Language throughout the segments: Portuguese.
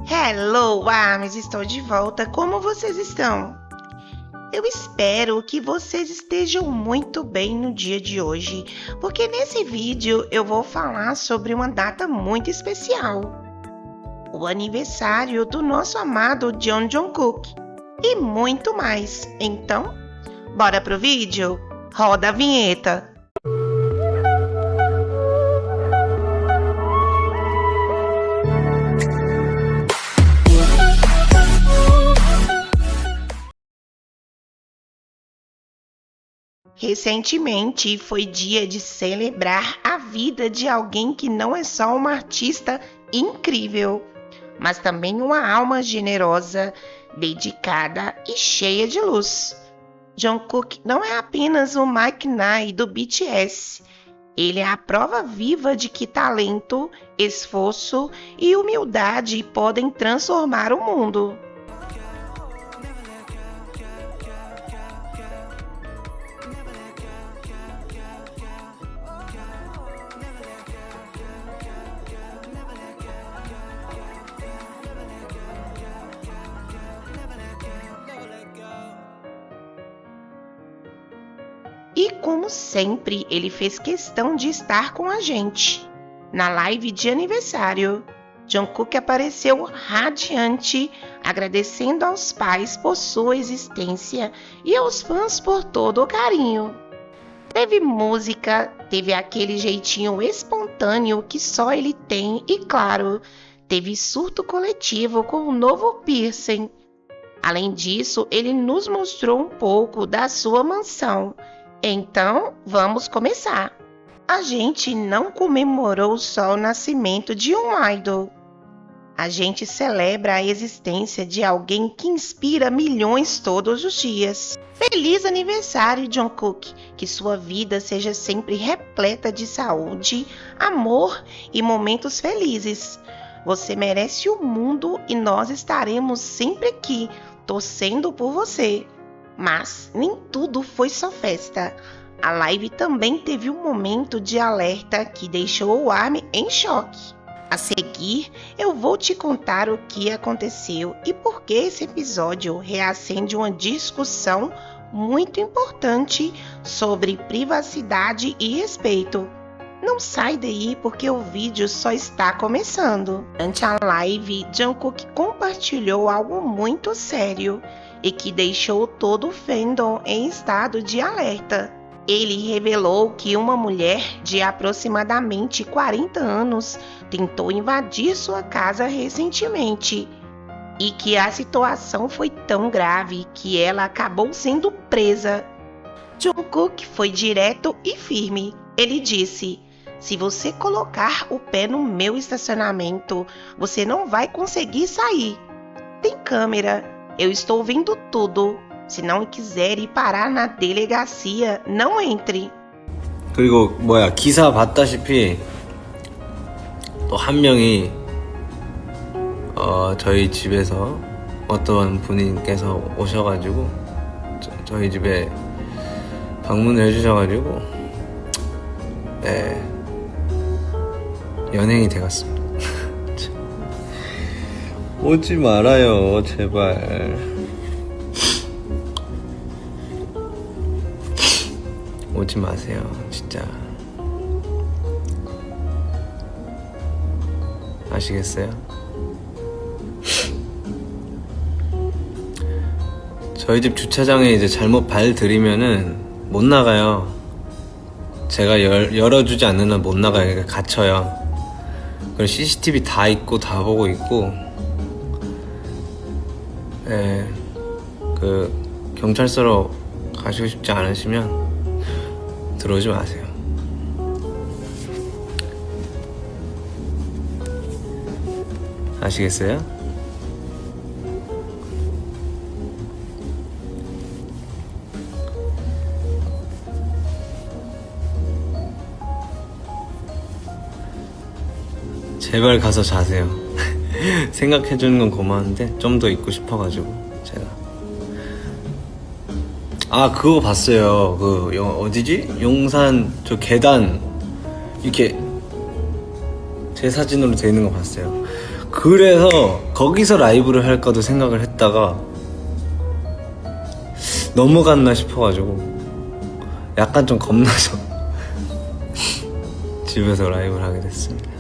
Hello, Arms! Estou de volta. Como vocês estão? Eu espero que vocês estejam muito bem no dia de hoje, porque nesse vídeo eu vou falar sobre uma data muito especial. O aniversário do nosso amado John Jungkook e muito mais. Então, bora pro vídeo? Roda a vinheta! Recentemente foi dia de celebrar a vida de alguém que não é só uma artista incrível, mas também uma alma generosa, dedicada e cheia de luz. Jungkook não é apenas o Mike Nye do BTS, ele é a prova viva de que talento, esforço e humildade podem transformar o mundo. E como sempre, ele fez questão de estar com a gente. Na live de aniversário, Jungkook apareceu radiante, agradecendo aos pais por sua existência e aos fãs por todo o carinho. Teve música, teve aquele jeitinho espontâneo que só ele tem e, claro, teve surto coletivo com o novo piercing. Além disso, ele nos mostrou um pouco da sua mansão. Então, vamos começar. A gente não comemorou só o nascimento de um idol. A gente celebra a existência de alguém que inspira milhões todos os dias. Feliz aniversário, Jungkook! Que sua vida seja sempre repleta de saúde, amor e momentos felizes. Você merece o mundo e nós estaremos sempre aqui, torcendo por você. Mas nem tudo foi só festa. A live também teve um momento de alerta que deixou o ARMY em choque. A seguir, eu vou te contar o que aconteceu e por que esse episódio reacende uma discussão muito importante sobre privacidade e respeito. Não sai daí porque o vídeo só está começando. Durante a live, Jungkook compartilhou algo muito sério e que deixou todo o fandom em estado de alerta. Ele revelou que uma mulher de aproximadamente 40 anos tentou invadir sua casa recentemente e que a situação foi tão grave que ela acabou sendo presa. Jungkook foi direto e firme. Ele disse: "Se você colocar o pé no meu estacionamento, você não vai conseguir sair. Tem câmera. Eu estou vendo tudo. Se não quiser ir parar na delegacia, não entre." 그리고 기사 봤다시피 또 한 명이 저희 집에서 어떤 분께서 오셔가지고 저희 집에 방문을 해주셔가지고 연예인이 돼갔습니다. 오지 말아요, 제발. 오지 마세요, 진짜. 아시겠어요? 저희 집 주차장에 이제 잘못 발 들이면은 못 나가요. 제가 열어주지 않는 한 못 나가요. 그러니까 갇혀요. 그리고 CCTV 다 있고 다 보고 있고, 경찰서로 가시고 싶지 않으시면 들어오지 마세요. 아시겠어요? 제발 가서 자세요. 생각해주는 건 고마운데 좀 더 있고 싶어가지고 제가. 아, 그거 봤어요. 어디지? 용산 저 계단 이렇게 제 사진으로 돼 있는 거 봤어요. 그래서 거기서 라이브를 할까도 생각을 했다가 넘어갔나 싶어가지고 약간 좀 겁나서 집에서 라이브를 하게 됐습니다.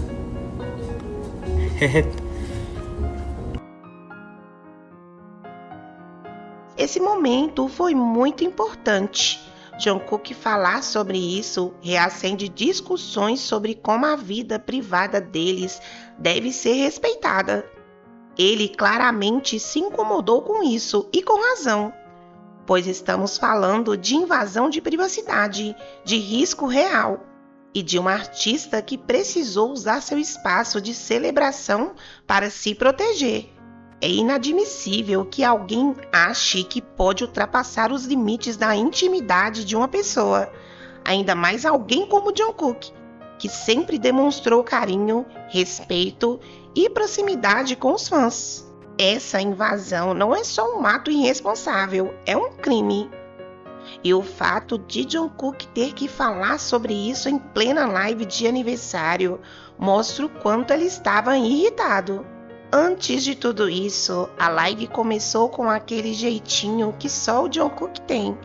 Esse momento foi muito importante. Jungkook falar sobre isso reacende discussões sobre como a vida privada deles deve ser respeitada. Ele claramente se incomodou com isso e com razão, pois estamos falando de invasão de privacidade, de risco real e de uma artista que precisou usar seu espaço de celebração para se proteger. É inadmissível que alguém ache que pode ultrapassar os limites da intimidade de uma pessoa, ainda mais alguém como Jungkook, que sempre demonstrou carinho, respeito e proximidade com os fãs. Essa invasão não é só um ato irresponsável, é um crime. E o fato de Jungkook ter que falar sobre isso em plena live de aniversário mostra o quanto ele estava irritado. Antes de tudo isso, a live começou com aquele jeitinho que só o Jungkook tem,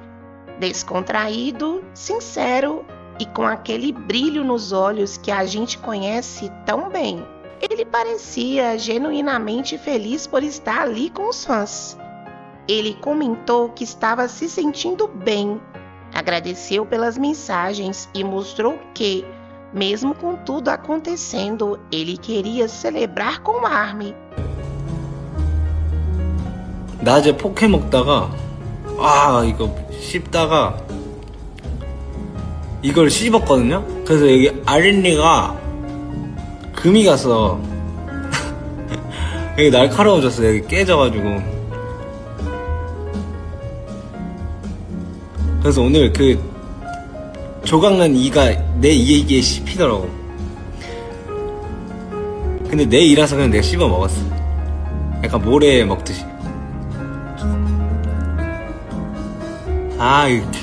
descontraído, sincero e com aquele brilho nos olhos que a gente conhece tão bem. Ele parecia genuinamente feliz por estar ali com os fãs. Ele comentou que estava se sentindo bem, agradeceu pelas mensagens e mostrou que, mesmo com tudo acontecendo, ele queria celebrar com ARMY. 낮에 포케 먹다가 이거 씹다가 이걸 씹었거든요. 그래서 여기 아랫니가 금이 갔어. 여기 날카로워졌어. 여기 깨져가지고. 그래서 오늘 그 조각난 이가 내 이에 씹히더라고. 근데 내 이라서 그냥 내가 씹어 먹었어. 약간 모래 먹듯이.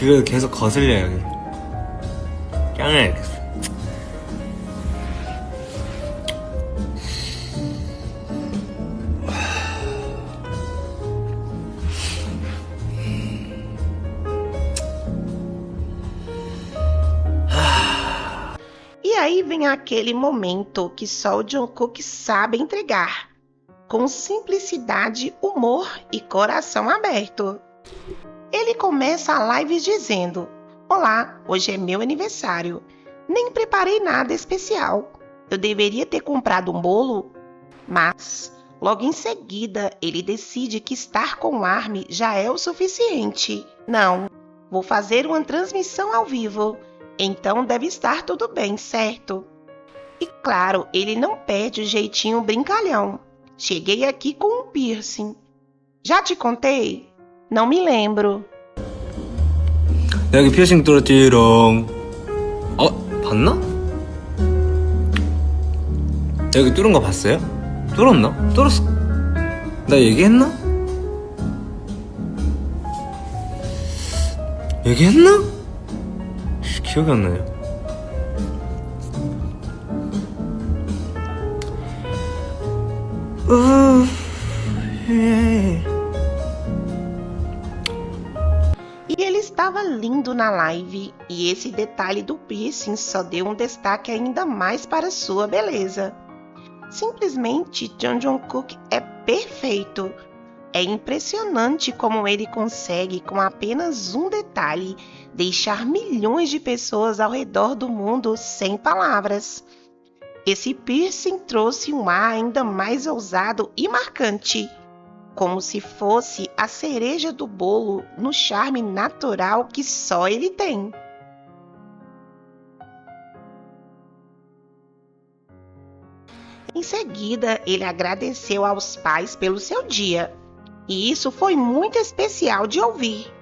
그거 계속 거슬려 여기. 짱알겠어. E aí vem aquele momento que só o Jungkook sabe entregar, com simplicidade, humor e coração aberto. Ele começa a live dizendo: "Olá, hoje é meu aniversário. Nem preparei nada especial. Eu deveria ter comprado um bolo?" Mas, logo em seguida, ele decide que estar com o ARMY já é o suficiente. "Não, vou fazer uma transmissão ao vivo. Então deve estar tudo bem, certo?" E claro, ele não perde o jeitinho brincalhão. "Cheguei aqui com um piercing. Já te contei? Não me lembro." 여기 피어싱 뚫었지롱. 봤나? 여기 뚫은 거 봤어요? 뚫었나? 뚫었어. 나 얘기했나? 얘기했나? 기억이 안 나요. E ele estava lindo na live, e esse detalhe do piercing só deu um destaque ainda mais para sua beleza. Simplesmente, Jungkook é perfeito. É impressionante como ele consegue, com apenas um detalhe, deixar milhões de pessoas ao redor do mundo sem palavras. Esse piercing trouxe um ar ainda mais ousado e marcante, como se fosse a cereja do bolo no charme natural que só ele tem. Em seguida, ele agradeceu aos pais pelo seu dia, e isso foi muito especial de ouvir.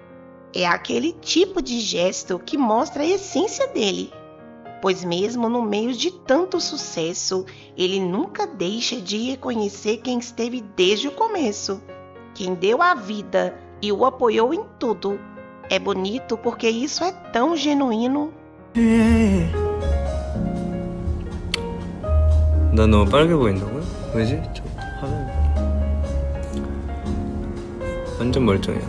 É aquele tipo de gesto que mostra a essência dele, pois mesmo no meio de tanto sucesso, ele nunca deixa de reconhecer quem esteve desde o começo, quem deu a vida e o apoiou em tudo. É bonito porque isso é tão genuíno. 나 너무 빨개 보인다고요? 왜지? 저 화면 완전 멀쩡해요.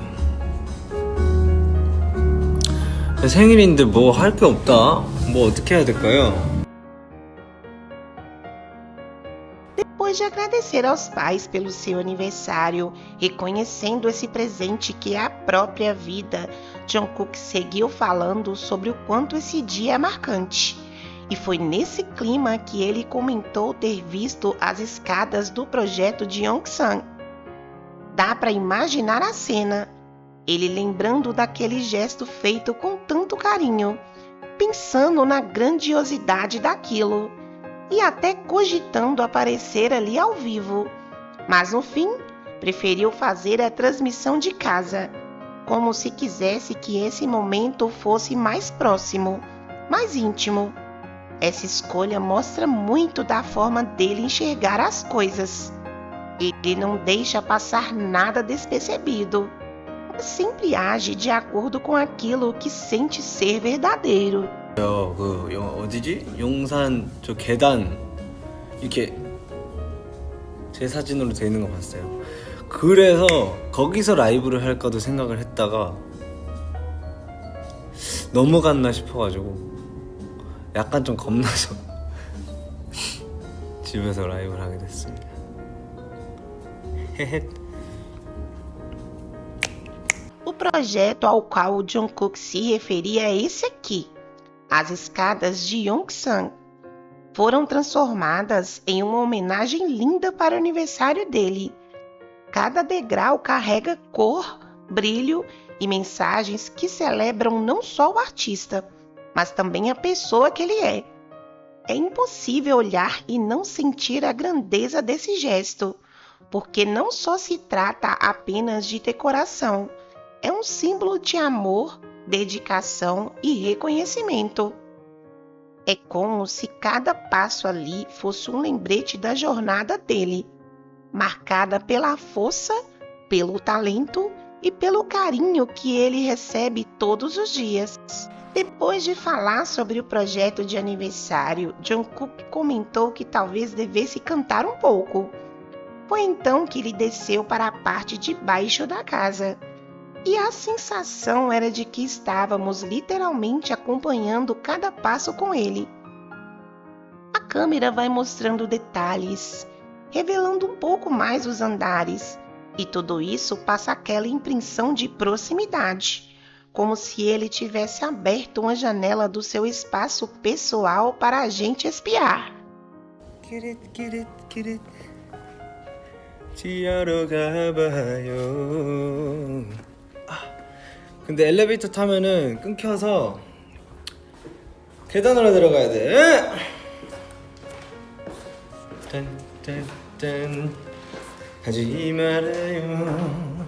생일인데 뭐 할 게 없다. 뭐 어떻게 해야 될까요? Depois de agradecer aos pais pelo seu aniversário, reconhecendo esse presente que é a própria vida, Jungkook seguiu falando sobre o quanto esse dia é marcante. E foi nesse clima que ele comentou ter visto as escadas do projeto de Yongsang. Dá para imaginar a cena, ele lembrando daquele gesto feito com tanto carinho, pensando na grandiosidade daquilo e até cogitando aparecer ali ao vivo. Mas no fim, preferiu fazer a transmissão de casa, como se quisesse que esse momento fosse mais próximo, mais íntimo. Essa escolha mostra muito da forma dele enxergar as coisas. Ele não deixa passar nada despercebido, mas sempre age de acordo com aquilo que sente ser verdadeiro. 어디지? 용산 저 계단 이렇게 제 사진으로 돼 있는 거 봤어요. 그래서 거기서 라이브를 할까도 생각을 했다가 넘어갔나 싶어가지고 약간 좀 겁나서 집에서 라이브를 하게 됐습니다. O projeto ao qual o Jungkook se referia é esse aqui. As escadas de Yongsang foram transformadas em uma homenagem linda para o aniversário dele. Cada degrau carrega cor, brilho e mensagens que celebram não só o artista, mas também a pessoa que ele é. É impossível olhar e não sentir a grandeza desse gesto, porque não só se trata apenas de decoração, é um símbolo de amor, dedicação e reconhecimento. É como se cada passo ali fosse um lembrete da jornada dele, marcada pela força, pelo talento e pelo carinho que ele recebe todos os dias. Depois de falar sobre o projeto de aniversário, Jungkook comentou que talvez devesse cantar um pouco. Foi então que ele desceu para a parte de baixo da casa. E a sensação era de que estávamos literalmente acompanhando cada passo com ele. A câmera vai mostrando detalhes, revelando um pouco mais os andares, e tudo isso passa aquela impressão de proximidade, como se ele tivesse aberto uma janela do seu espaço pessoal para a gente espiar. 지하로 가봐요. 근데 엘리베이터 타면은 끊겨서 계단으로 내려가야 돼. 짠짠짠 하지 말아요.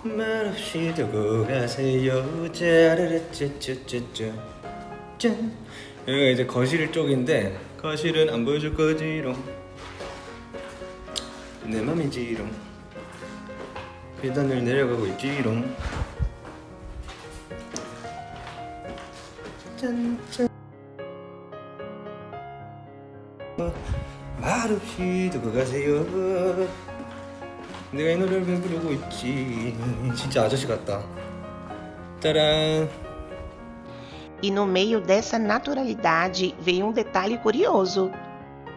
말없이 두고 가세요. 짜르르짜짜짜짜 짠. 여기가 이제 거실 쪽인데 거실은 안 보여줄 거지롱. 내 맘이지롱. 계단을 내려가고 있지롱. 짠짠. 말없이 두고 가세요. 내가 이 노래를 왜 부르고 있지. 진짜 아저씨 같다. 짜란. E no meio dessa naturalidade veio um detalhe curioso.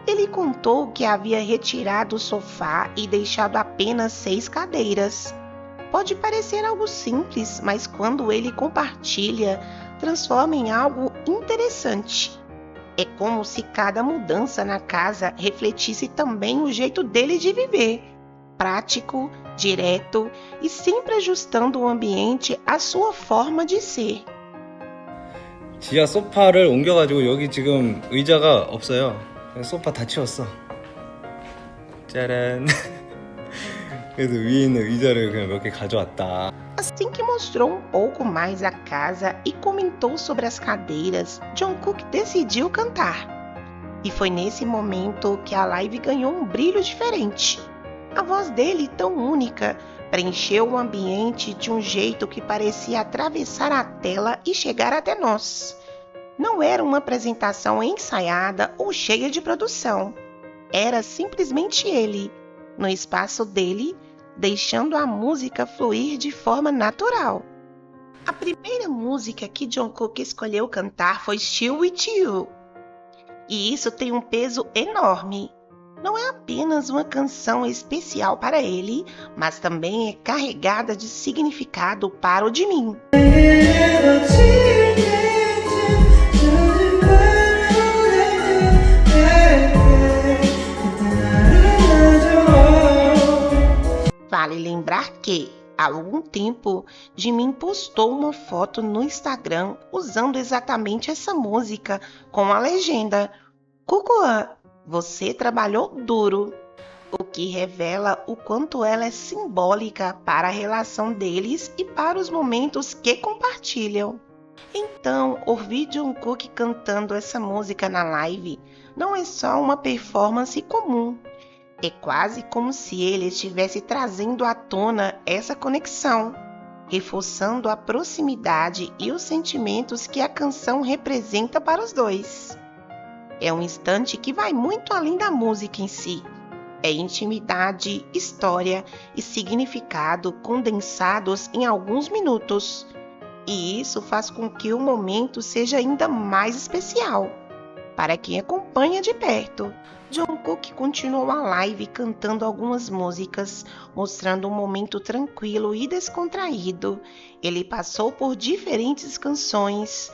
Ele contou que havia retirado o sofá e deixado apenas 6 cadeiras. Pode parecer algo simples, mas quando ele compartilha, transforma em algo interessante. É como se cada mudança na casa refletisse também o jeito dele de viver. Prático, direto e sempre ajustando o ambiente à sua forma de ser. 지하 소파를 옮겨가지고 여기 지금 의자가 없어요. 소파 다 치웠어. 짜란. 그래서 위에 있는 의자를 그냥 몇 개 가져왔다. Assim que mostrou um pouco mais a casa e comentou sobre as cadeiras, Jungkook decidiu cantar. E foi nesse momento que a live ganhou um brilho diferente. A voz dele, tão única, preencheu o ambiente de um jeito que parecia atravessar a tela e chegar até nós. Não era uma apresentação ensaiada ou cheia de produção. Era simplesmente ele, no espaço dele, deixando a música fluir de forma natural. A primeira música que Jungkook escolheu cantar foi Still With You. E isso tem um peso enorme. Não é apenas uma canção especial para ele, mas também é carregada de significado para o Jimin. Vale lembrar que, há algum tempo, Jimin postou uma foto no Instagram usando exatamente essa música com a legenda "Kukuan, você trabalhou duro", o que revela o quanto ela é simbólica para a relação deles e para os momentos que compartilham. Então, ouvir Jungkook cantando essa música na live não é só uma performance comum. É quase como se ele estivesse trazendo à tona essa conexão, reforçando a proximidade e os sentimentos que a canção representa para os dois. É um instante que vai muito além da música em si. É intimidade, história e significado condensados em alguns minutos. E isso faz com que o momento seja ainda mais especial para quem acompanha de perto. Jungkook continuou a live cantando algumas músicas, mostrando um momento tranquilo e descontraído. Ele passou por diferentes canções,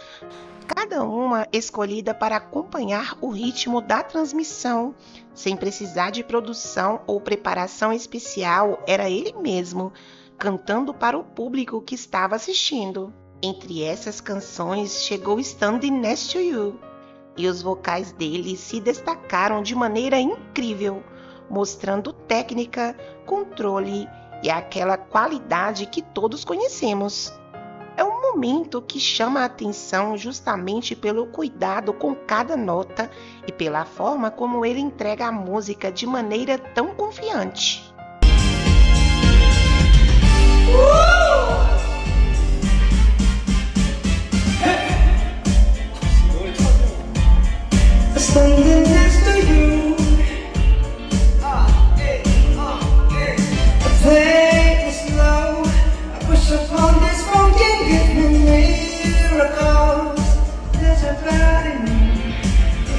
cada uma escolhida para acompanhar o ritmo da transmissão, sem precisar de produção ou preparação especial. Era ele mesmo, cantando para o público que estava assistindo. Entre essas canções chegou Standing Next to You, e os vocais dele se destacaram de maneira incrível, mostrando técnica, controle e aquela qualidade que todos conhecemos. É um momento que chama a atenção justamente pelo cuidado com cada nota e pela forma como ele entrega a música de maneira tão confiante. Standing next to you, I play it slow, I push upon this phone, can give me miracles. There's a body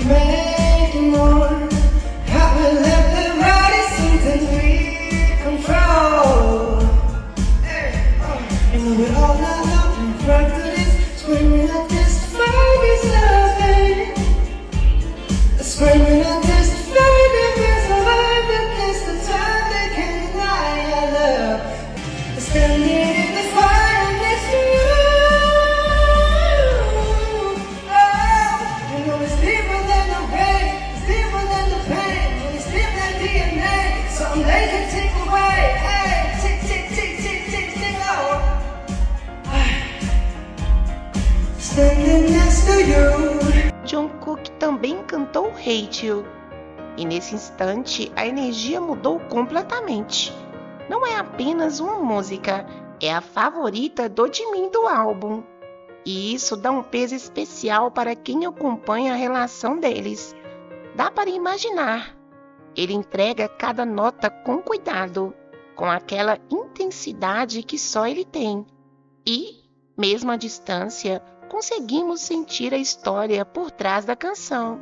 making more. How we let the ride is something we control. And we're all alone in front of this, screaming at this fire is loving. Screaming at this fire is loving. It's the time they can't deny our love. Standing in the fire next to you. Oh, you know it's deeper than the pain. It's deeper than the pain. It's deeper than DNA. Something they can take away. Hey, tick, tick, tick, tick, tick, tick, oh. Standing next to you. Jungkook também cantou Hate You, e nesse instante a energia mudou completamente. Não é apenas uma música, é a favorita do Jimin do álbum. E isso dá um peso especial para quem acompanha a relação deles. Dá para imaginar. Ele entrega cada nota com cuidado, com aquela intensidade que só ele tem. E, mesmo à distância, conseguimos sentir a história por trás da canção.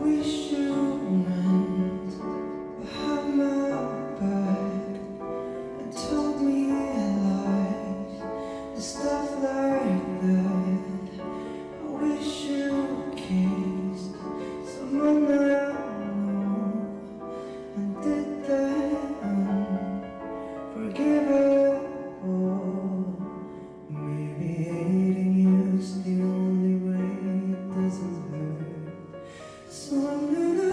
Wish you meant behind my back and told me lies and stuff like that. I wish you kissed someone I know and did that unforgivable. Maybe hating you's the only way it doesn't hurt. So I'm gonna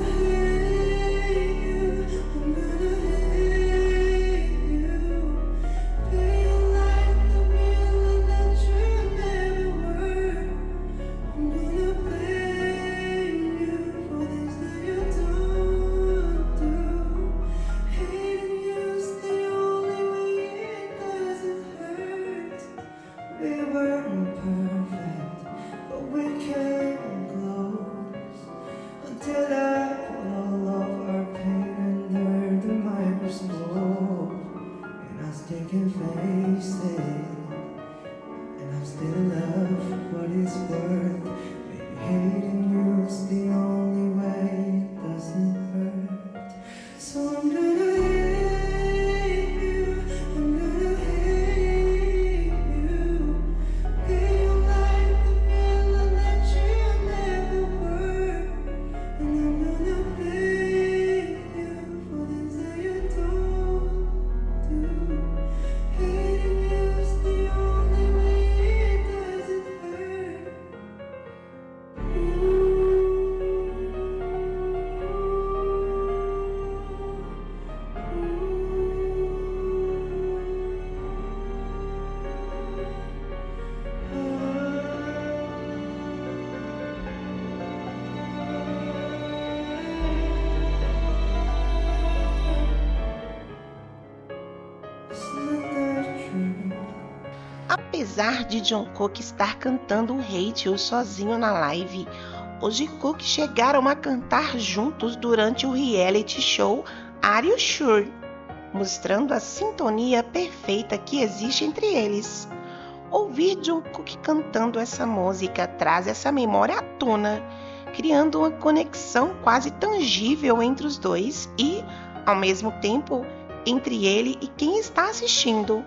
Hating you's the only way it doesn't hurt. So I'm gonna hate you, I'm gonna hate you. Be like the villain that you never were. And I'm gonna hate you for things that you don't do. Hating you's the only way it doesn't hurt. Apesar de Jungkook estar cantando o Hate You sozinho na live, os Jungkook chegaram a cantar juntos durante o reality show Are You Sure, mostrando a sintonia perfeita que existe entre eles. Ouvir Jungkook cantando essa música traz essa memória à tona, criando uma conexão quase tangível entre os dois e, ao mesmo tempo, entre ele e quem está assistindo.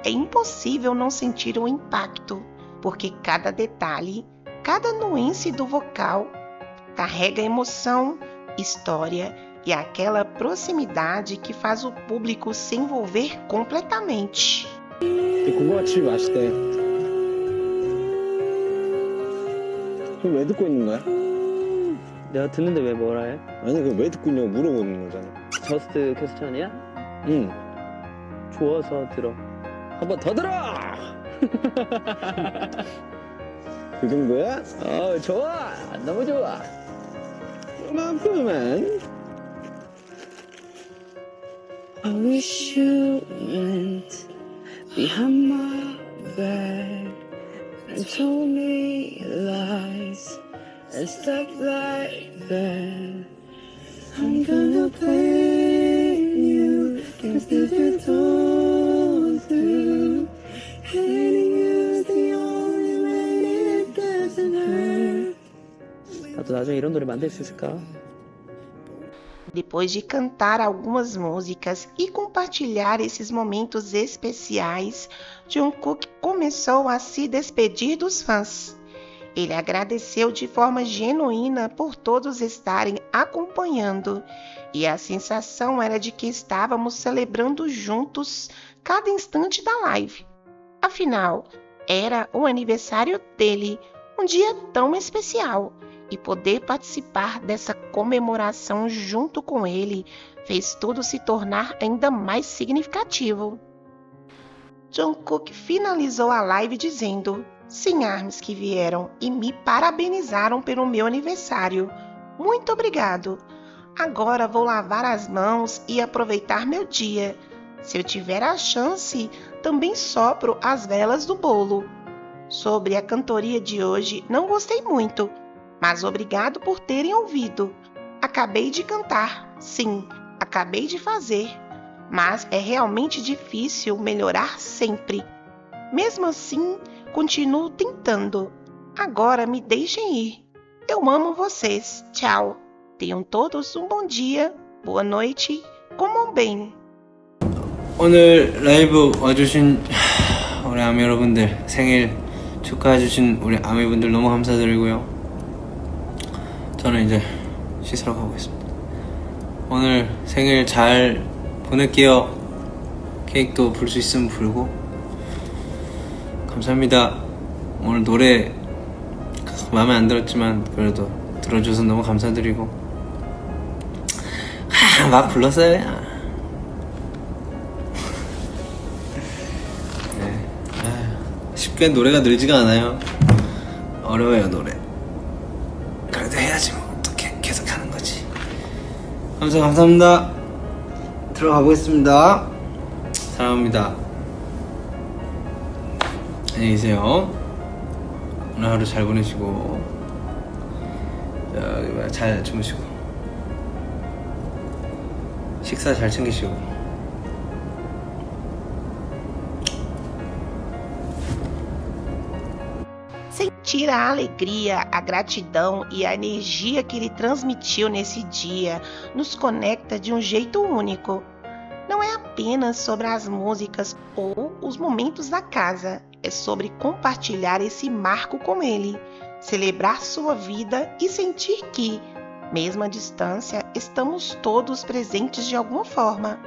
É impossível não sentir o impacto, porque cada detalhe, cada nuance do vocal carrega emoção, história e aquela proximidade que faz o público se envolver completamente. 고구마 칩이 맛있대. 그럼 왜 듣고 있는 거야? 내가 듣는데 왜 뭐라 해? 아니 그럼 왜 듣고 있냐고 물어보는 거잖아. 저스트 퀘스천이야? 응. 좋아서 들어. 한번 더 들어. 그 정도야? 좋아. 너무 좋아. 그만큼만. I wish you went behind my back and told me lies and stuff like that. I'm gonna blame you instead you don't do. Hating you's the only way it doesn't hurt. 나도 나중에 이런 노래 만들 수 있을까? Depois de cantar algumas músicas e compartilhar esses momentos especiais, Jungkook começou a se despedir dos fãs. Ele agradeceu de forma genuína por todos estarem acompanhando, e a sensação era de que estávamos celebrando juntos cada instante da live. Afinal, era o aniversário dele, um dia tão especial. E poder participar dessa comemoração junto com ele fez tudo se tornar ainda mais significativo. Jungkook finalizou a live dizendo: "Sim, ARMYs que vieram e me parabenizaram pelo meu aniversário. Muito obrigado. Agora vou lavar as mãos e aproveitar meu dia. Se eu tiver a chance, também sopro as velas do bolo. Sobre a cantoria de hoje, não gostei muito. Mas obrigado por terem ouvido. Acabei de cantar, sim, acabei de fazer, mas é realmente difícil melhorar sempre. Mesmo assim, continuo tentando. Agora me deixem ir. Eu amo vocês. Tchau. Tenham todos um bom dia, boa noite, comam bem." 오늘 라이브 와주신 우리 아미 여러분들, 생일 축하해주신 우리 아미분들 너무 감사드리고요. 저는 이제 씻으러 가보겠습니다. 오늘 생일 잘 보낼게요. 케이크도 불 수 있으면 불고. 감사합니다. 오늘 노래 마음에 안 들었지만 그래도 들어줘서 너무 감사드리고. 막 불렀어요. 네. 쉽게 노래가 늘지가 않아요. 어려워요, 노래. 그래도 해야지 뭐. 어떻게 계속 하는 거지. 감사합니다. 들어가 보겠습니다. 사랑합니다. 안녕히 계세요. 오늘 하루 잘 보내시고 잘 주무시고 식사 잘 챙기시고 Sentir a alegria, a gratidão e a energia que ele transmitiu nesse dia nos conecta de um jeito único. Não é apenas sobre as músicas ou os momentos da casa, é sobre compartilhar esse marco com ele, celebrar sua vida e sentir que, mesmo à distância, estamos todos presentes de alguma forma.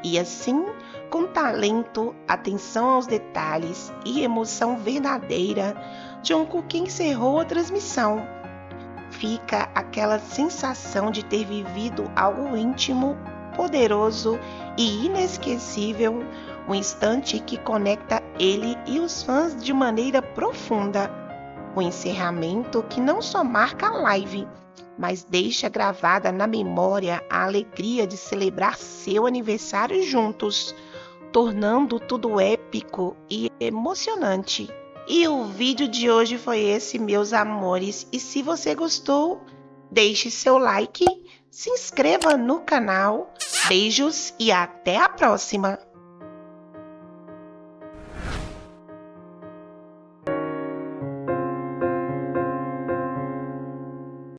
E assim, com talento, atenção aos detalhes e emoção verdadeira, Jungkook encerrou a transmissão. Fica aquela sensação de ter vivido algo íntimo, poderoso e inesquecível, um instante que conecta ele e os fãs de maneira profunda. Um encerramento que não só marca a live, mas deixa gravada na memória a alegria de celebrar seu aniversário juntos, tornando tudo épico e emocionante. E o vídeo de hoje foi esse, meus amores. E se você gostou, deixe seu like, se inscreva no canal. Beijos e até a próxima!